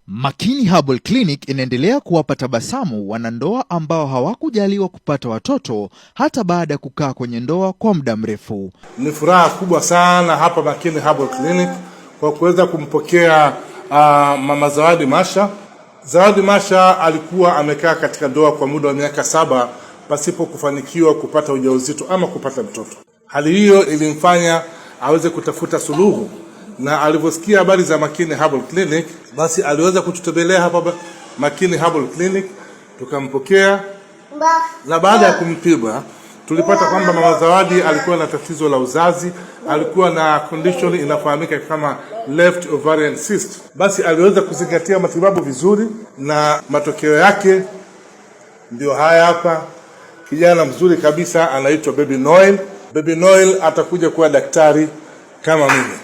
Makini Herbal Clinic inaendelea kuwapa tabasamu wanandoa ambao hawakujaliwa kupata watoto hata baada ya kukaa kwenye ndoa kwa muda mrefu. Ni furaha kubwa sana hapa Makini Herbal Clinic kwa kuweza kumpokea Mama Zawadi Masha. Zawadi Masha alikuwa amekaa katika ndoa kwa muda wa miaka 7 pasipo kufanikiwa kupata ujauzito ama kupata mtoto. Hali hiyo ilimfanya aweze kutafuta suluhu, na alivyosikia habari za Makini Herbal Clinic basi aliweza kututembelea hapa Makini Herbal Clinic, tukampokea, na baada ya kumpima tulipata kwamba Mama Zawadi alikuwa na tatizo la uzazi, alikuwa na condition inafahamika kama left ovarian cyst. Basi aliweza kuzingatia matibabu vizuri na matokeo yake ndio haya hapa. Kijana mzuri kabisa anaitwa Baby Noel. Baby Noel atakuja kuwa daktari kama mimi.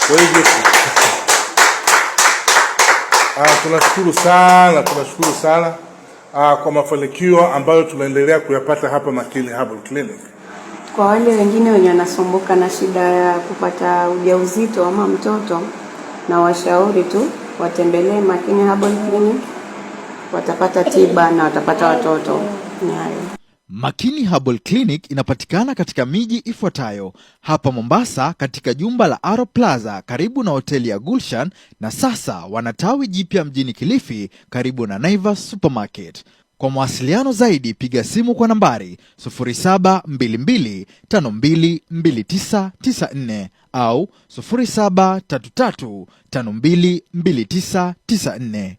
Kwa hivyo tunashukuru sana kwa mafanikio ambayo tunaendelea kuyapata hapa Makini Herbal Clinic. Kwa wale wengine wenye wanasumbuka na shida ya kupata ujauzito ama mtoto, na washauri tu watembelee Makini Herbal Clinic, watapata tiba na watapata watoto. Makini Herbal Clinic inapatikana katika miji ifuatayo: hapa Mombasa katika jumba la Aro Plaza karibu na hoteli ya Gulshan, na sasa wanatawi jipya mjini Kilifi karibu na Naivas Supermarket. Kwa mawasiliano zaidi piga simu kwa nambari 0722522994 au 0733522994.